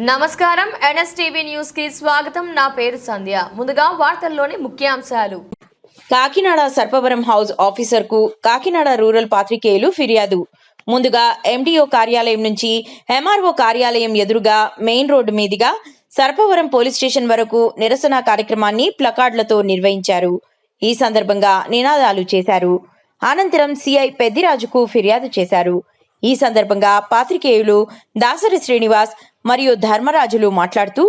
నమస్కారం NSTV news కి స్వాగతం. నా పేరు సంధ్య. ముందుగా వార్తల్లోని ముఖ్యాంశాలు. కాకినాడ సర్పవరం హౌస్ ఆఫీసర్ కు కాకినాడ రూరల్ పాత్రికేయులు ఫిర్యాదు. ముందుగా ఎండిఓ కార్యాలయం నుంచి ఎంఆర్ఓ కార్యాలయం ఎదురుగా మెయిన్ రోడ్డు మీదుగా సర్పవరం పోలీస్ స్టేషన్ వరకు నిరసన కార్యక్రమాన్ని ప్లకార్డులతో నిర్వహించారు. ఈ సందర్భంగా నినాదాలు చేశారు. అనంతరం సిఐ పెద్దిరాజుకు ఫిర్యాదు చేశారు. ఈ సందర్భంగా పాత్రికేయులు దాసరి శ్రీనివాస్ మరియు ధర్మరాజులు మాట్లాడుతూ,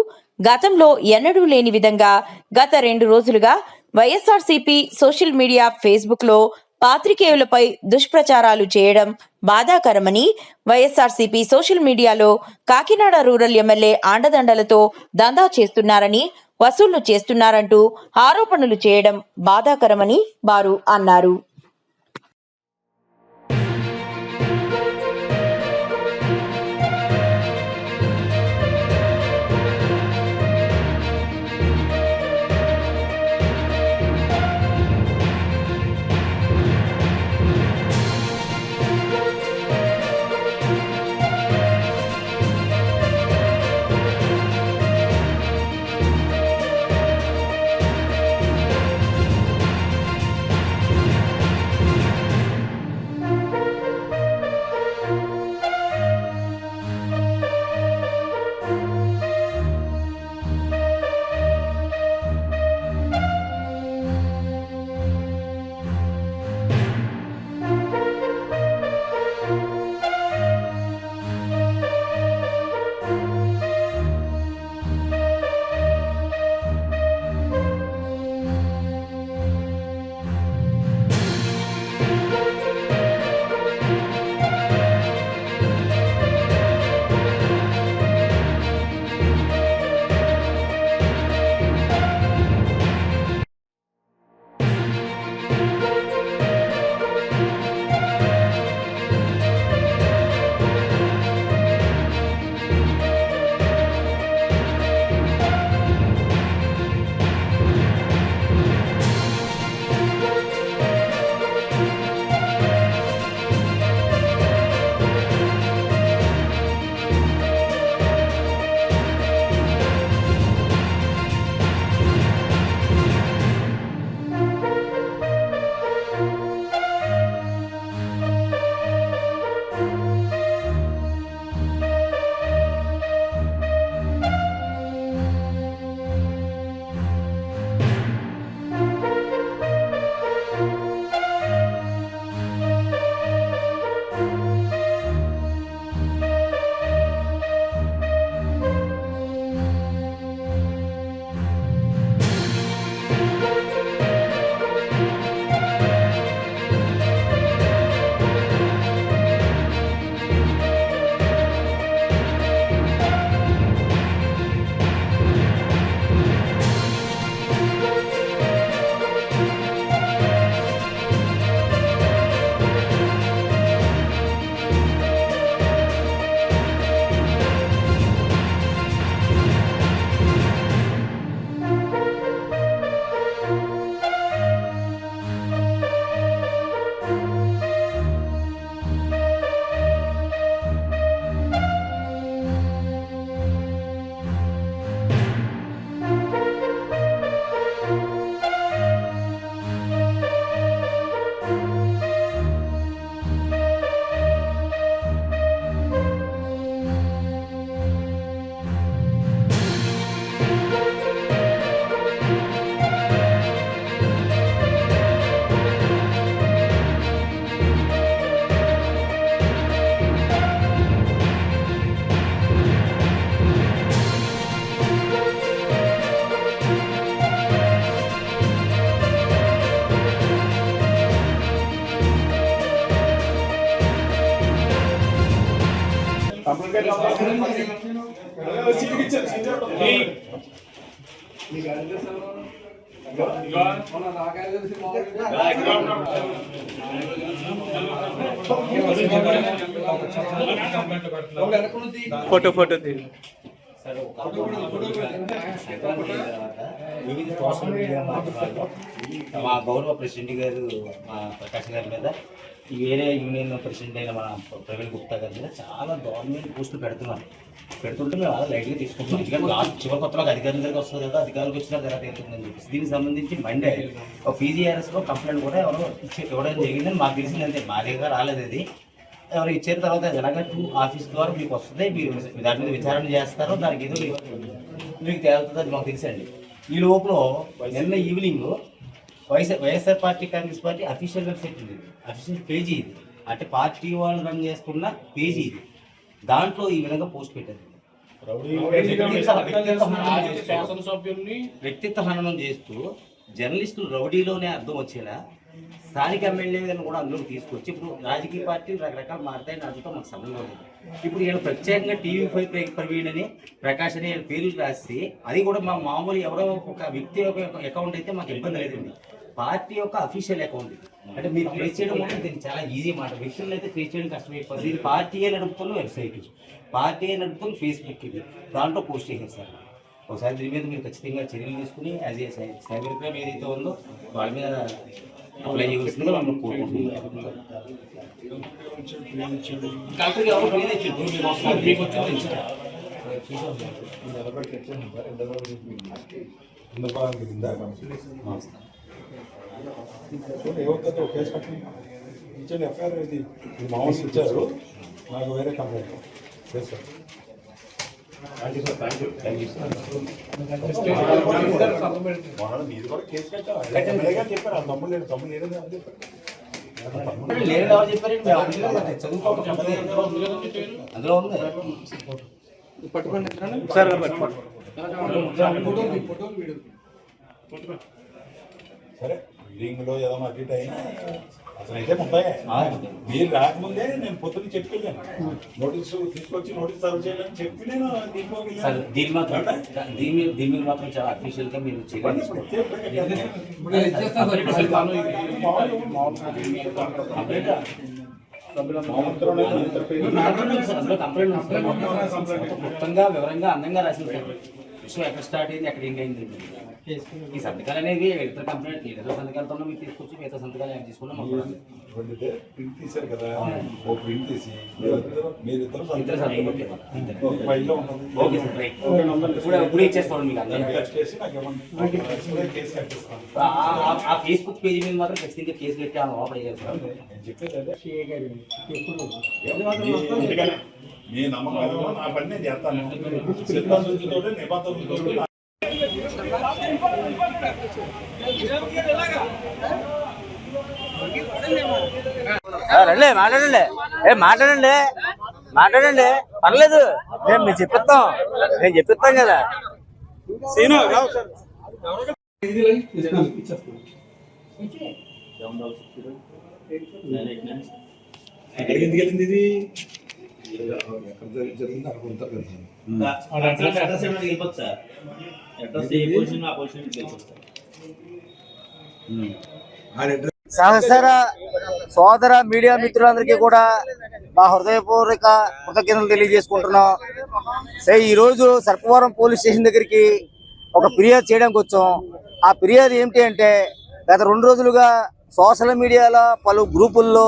గతంలో ఎన్నడూ లేని విధంగా గత 2 రోజులుగా వైఎస్ఆర్సీపీ సోషల్ మీడియా ఫేస్బుక్లో పాత్రికేయులపై దుష్ప్రచారాలు చేయడం బాధాకరమని, వైఎస్ఆర్సీపీ సోషల్ మీడియాలో కాకినాడ రూరల్ ఎమ్మెల్యే అండదండలతో దందా చేస్తున్నారని, వసూళ్లు చేస్తున్నారంటూ ఆరోపణలు చేయడం బాధాకరమని వారు అన్నారు. फोटो फोटो थी సరే సంక్రాంతి తర్వాత వివిధ సోషల్ మీడియా మాధ్యమాల్లో మా గౌరవ ప్రెసిడెంట్ గారు మా ప్రకాష్ గారి మీద వేరే యూనియన్ ప్రెసిడెంట్ అయిన మన ప్రవీణ్ గుప్తా గారి మీద చాలా గవర్నమెంట్ పోస్టులు పెడుతుంటే మేము అలా లైట్గా తీసుకుంటున్నాం. ఎందుకంటే చివరి కొత్తలో అధికారుల దగ్గరికి వస్తుంది కదా, అధికారులకు వచ్చినా తర్వాత ఏమవుతుందని చెప్పేసి దీనికి సంబంధించి మండే ఒక పీజీఆర్ఎస్లో కంప్లైంట్ కూడా ఇవ్వడం జరిగిందని మాకు తెలిసిందంటే మా దగ్గర రాలేదు. అది ఎవరు ఇచ్చిన తర్వాత ఎలాగ ఆఫీస్ ద్వారా మీకు వస్తుంది, మీరు దాని మీద విచారణ చేస్తారో దానికి ఏదో మీకు తేలుతుంది, అది మాకు తెలుసండి. ఈ లోపల నిన్న evening YSR party Congress party official website ఉంది, అఫీషియల్ పేజీ ఇది, అంటే పార్టీ వాళ్ళు రన్ చేసుకున్న పేజీ ఇది. దాంట్లో ఈ విధంగా పోస్ట్ పెట్టారు. వ్యక్తిత్వ హననం చేస్తూ జర్నలిస్టులు రౌడీలోనే అర్థం వచ్చేలా స్థానిక ఎమ్మెల్యేలను కూడా అందులోకి తీసుకొచ్చి ఇప్పుడు రాజకీయ పార్టీలు రకరకాలు మారుతాయని అందుతో మాకు సంబంధం లేదు. ఇప్పుడు వీళ్ళు ప్రత్యేకంగా TV5 ప్రవీణ్ అని ప్రకాష్ అని వీళ్ళ పేర్లు రాసి అది కూడా మా మామూలు ఎవరో ఒక వ్యక్తి యొక్క అకౌంట్ అయితే మాకు ఇబ్బంది లేదండి. పార్టీ యొక్క అఫీషియల్ అకౌంట్ ఇది. అంటే మీరు క్రియేట్ చేయడం అంటే దీనికి చాలా ఈజీ మాట, వ్యక్తులను అయితే క్రియేట్ చేయడం కష్టమైపోతుంది. ఇది పార్టీయే నడుపుతున్న వెబ్సైట్, పార్టీయే నడుపుతున్న ఫేస్బుక్, ఇది దాంట్లో పోస్ట్ చేసేస్తారు. ఒకసారి దీని మీద మీరు ఖచ్చితంగా చర్యలు తీసుకుని యాజ్ ఏ సైబర్ క్రైమ్ ఏదైతే ఉందో వాళ్ళ మీద అప్లై చేయవలసిందిగా మనం కోరుకుంటున్నాం. ఏమవుతుందో కేసు కట్టి ఇచ్చాను, ఎఫ్ఐఆర్ ఇది మామూలు ఇచ్చారు, నాకు వేరే కంప్లైంట్ చేస్తారు. మీరు కూడా కేసు కట్టారు చెప్పారు, తమ్ముడు లేడు, తమ్ముడు లేదని చెప్పారు. లేదు ఎవరు చెప్పారండి, చదువుకోవడం అందులో ఉంది. సరే రీడింగ్ లో ఏదో అడ్మిట్ అయినా అసలు అయితే ఉంటాయి. మీరు రాకముందే నేను పొద్దున్న చెప్పెళ్ళాను, నోటీసు తీసుకొచ్చి నోటీస్ సర్వ్ చేయాలని చెప్పి నేను దీని మీద మాత్రం చాలా అఫీషియల్ గా మీరు మొత్తంగా వివరంగా అందంగా రాసిన విషయం ఎక్కడ స్టార్ట్ అయింది, ఎక్కడ ఎండ్ అయింది. ఈ సంతకాలు అనేవి ఇతర కంప్లైంట్ ఇతర సంతకాలతో మీరు తీసుకొచ్చి మిగతా సంతకాలు ఏం తీసుకున్నా ప్రింట్ తీశారు కదా, ఓ ప్రింట్ తీసి మీరు ఇప్పుడు ఇచ్చేస్తాను మీకు ఆ ఫేస్బుక్ పేజీ మీద మాత్రం ఖచ్చితంగా కేసు పెట్టి ఆ లోపల మీ నమ్మకం నా పని నేను చేస్తాను, సిద్ధాంతంతో నిబంధనలతో. రండి మాట్లాడండి, మాట్లాడండి పర్లేదు, మేము చెప్పిస్తాం కదా. ఎందుకు వెళ్ళింది ఇది? సహచర సోదర మీడియా మిత్రులందరికీ కూడా మా హృదయపూర్వక కృతజ్ఞతలు తెలియజేసుకుంటున్నాం. ఈ రోజు సర్పవరం పోలీస్ స్టేషన్ దగ్గరికి ఒక ఫిర్యాదు చేయడానికి వచ్చాం. ఆ ఫిర్యాదు ఏమిటి అంటే, గత 2 రోజులుగా సోషల్ మీడియాలో పలు గ్రూపుల్లో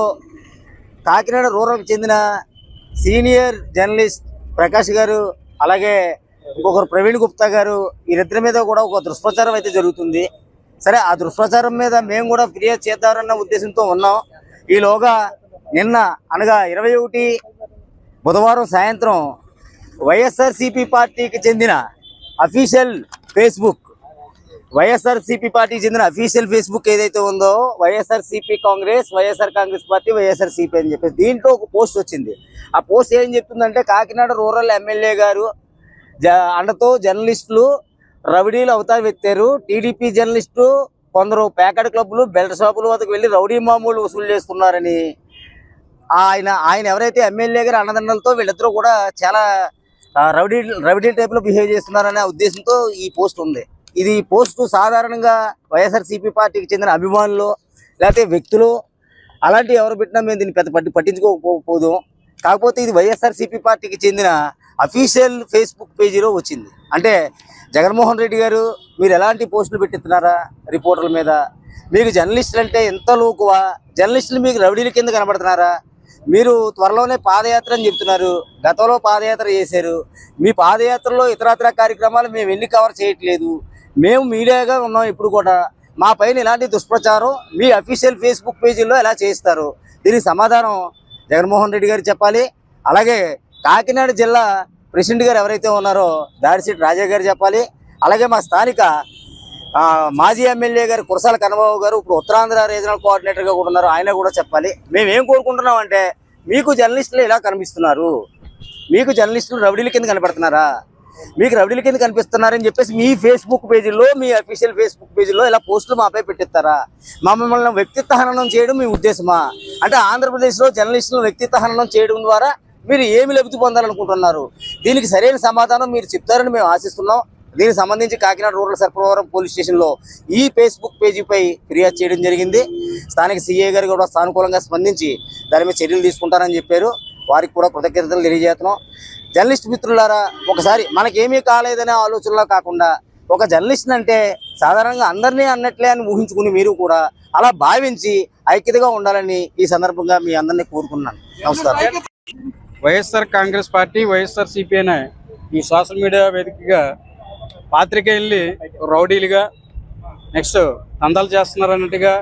కాకినాడ రూరల్కి చెందిన సీనియర్ జర్నలిస్ట్ ప్రకాష్ గారు, అలాగే ఇంకొకరు ప్రవీణ్ గుప్తా గారు, వీరిద్దరి మీద కూడా ఒక దుష్ప్రచారం అయితే జరుగుతుంది. సరే, ఆ దుష్ప్రచారం మీద మేము కూడా ఫిర్యాదు చేద్దామన్న ఉద్దేశంతో ఉన్నాం. ఈలోగా నిన్న అనగా 21 బుధవారం సాయంత్రం వైఎస్ఆర్సీపీ పార్టీకి చెందిన అఫీషియల్ ఫేస్బుక్, ఏదైతే ఉందో వైఎస్ఆర్సీపీ కాంగ్రెస్, వైఎస్ఆర్ కాంగ్రెస్ పార్టీ, వైఎస్ఆర్సీపీ అని చెప్పేసి దీంట్లో ఒక పోస్ట్ వచ్చింది. ఆ పోస్ట్ ఏం చెప్తుందంటే, కాకినాడ రూరల్ ఎమ్మెల్యే గారు అండతో జర్నలిస్టులు రౌడీలు అవతారం ఎత్తారు. టీడీపీ జర్నలిస్టు కొందరు ప్యాకెట్ క్లబ్లు, బెల్ట్ షాపుల వద్దకు వెళ్ళి రౌడీ మామూలు వసూలు చేస్తున్నారని ఆయన ఎవరైతే ఎమ్మెల్యే గారు అన్నదండలతో వీళ్ళిద్దరూ కూడా చాలా రౌడీ టైప్లో బిహేవ్ చేస్తున్నారనే ఉద్దేశంతో ఈ పోస్ట్ ఉంది. ఇది పోస్టు సాధారణంగా వైఎస్ఆర్సీపీ పార్టీకి చెందిన అభిమానులు లేకపోతే వ్యక్తులు అలాంటివి ఎవరు పెట్టినా మేము దీన్ని పెద్ద పట్టించుకోకపోదు. కాకపోతే ఇది వైఎస్ఆర్సీపీ పార్టీకి చెందిన అఫీషియల్ ఫేస్బుక్ పేజీలో వచ్చింది. అంటే జగన్మోహన్ రెడ్డి గారు మీరు ఎలాంటి పోస్టులు పెట్టిస్తున్నారా రిపోర్టర్ల మీద, మీకు జర్నలిస్టులు అంటే ఎంత లోకువా, జర్నలిస్టులు మీకు రౌడీల కింద కనబడుతున్నారా, మీరు త్వరలోనే పాదయాత్ర అని చెప్తున్నారు, గతంలో పాదయాత్ర చేశారు, మీ పాదయాత్రలో ఇతరత్ర కార్యక్రమాలు మేము వెళ్ళి కవర్ చేయట్లేదు, మేము మీడియాగా ఉన్నాం, ఇప్పుడు కూడా మా పైన ఇలాంటి దుష్ప్రచారం మీ అఫీషియల్ ఫేస్బుక్ పేజీల్లో ఎలా చేస్తారు, దీనికి సమాధానం జగన్మోహన్ రెడ్డి గారు చెప్పాలి. అలాగే కాకినాడ జిల్లా ప్రెసిడెంట్ గారు ఎవరైతే ఉన్నారో దాడిశెట్టి రాజా గారు చెప్పాలి. అలాగే మా స్థానిక మాజీ ఎమ్మెల్యే గారు కురసాల కన్నబాబు గారు ఇప్పుడు ఉత్తరాంధ్ర రీజనల్ కోఆర్డినేటర్గా కూడా ఉన్నారు, ఆయన కూడా చెప్పాలి. మేమేం కోరుకుంటున్నాం అంటే మీకు జర్నలిస్టులు ఇలా కనిపిస్తున్నారు, మీకు జర్నలిస్టులు రౌడీల కింద కనపడుతున్నారా, మీకు రౌడీల కింద కనిపిస్తున్నారని చెప్పేసి మీ ఫేస్బుక్ పేజీల్లో మీ అఫీషియల్ ఫేస్బుక్ పేజీల్లో ఇలా పోస్టులు మాపై పెట్టిస్తారా, మమ్మల్ని వ్యక్తిత్వ హననం చేయడం మీ ఉద్దేశమా? అంటే ఆంధ్రప్రదేశ్లో జర్నలిస్టులను వ్యక్తిత్వ హననం చేయడం ద్వారా మీరు ఏమి లబ్ధి పొందాలనుకుంటున్నారు? దీనికి సరైన సమాధానం మీరు చెప్తారని మేము ఆశిస్తున్నాం. దీనికి సంబంధించి కాకినాడ రూరల్ సర్పవరం పోలీస్ స్టేషన్లో ఈ ఫేస్బుక్ పేజీపై ఫిర్యాదు చేయడం జరిగింది. స్థానిక సిఐ గారు కూడా సానుకూలంగా స్పందించి దాని మీద చర్యలు తీసుకుంటారని చెప్పారు. వారికి కూడా కృతజ్ఞతలు తెలియజేస్తున్నాం. జర్నలిస్ట్ మిత్రులారా, ఒకసారి మనకేమీ కాలేదనే ఆలోచనలో కాకుండా ఒక జర్నలిస్ట్ అంటే సాధారణంగా అందరినీ అన్నట్లే అని ఊహించుకుని మీరు కూడా అలా భావించి ఐక్యతగా ఉండాలని ఈ సందర్భంగా మీ అందరినీ కోరుకున్నాను. నమస్కారం. YSR Congress party, YSR CPI ఈ సోషల్ మీడియా వేదికగా పాత్రికేయుల్ని రౌడీలుగా నెక్స్ట్ దందాలు చేస్తున్నారు అన్నట్టుగా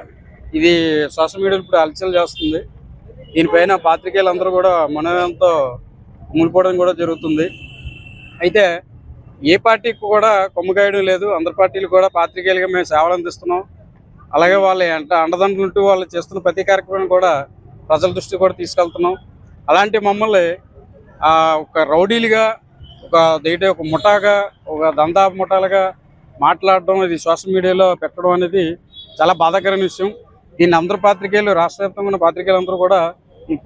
ఇది సోషల్ మీడియాలో ఇప్పుడు హల్చల్ చేస్తుంది. దీనిపైన పాత్రికేయులందరూ కూడా మనోయంతో మునిపోవడం కూడా జరుగుతుంది. అయితే ఏ పార్టీకి కూడా కొమ్ముగాయడం లేదు, అందరి పార్టీలు కూడా పాత్రికేయులుగా మేము సేవలు అందిస్తున్నాం. అలాగే వాళ్ళు అండదండలుంటూ వాళ్ళు చేస్తున్న ప్రతి కార్యక్రమం కూడా ప్రజల దృష్టి కూడా తీసుకెళ్తున్నాం. అలాంటి మమ్మల్ని ఒక రౌడీలుగా ఒక ముఠాగా ఒక దందా ముఠాలుగా మాట్లాడడం, ఇది సోషల్ మీడియాలో పెట్టడం అనేది చాలా బాధాకరమైన విషయం. దీన్ని అందరూ పాత్రికేయులు, రాష్ట్ర వ్యాప్తంగా ఉన్న పాత్రికేయులు అందరూ కూడా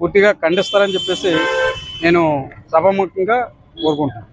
పూర్తిగా ఖండిస్తారని చెప్పేసి నేను సభాముఖంగా కోరుకుంటున్నాను.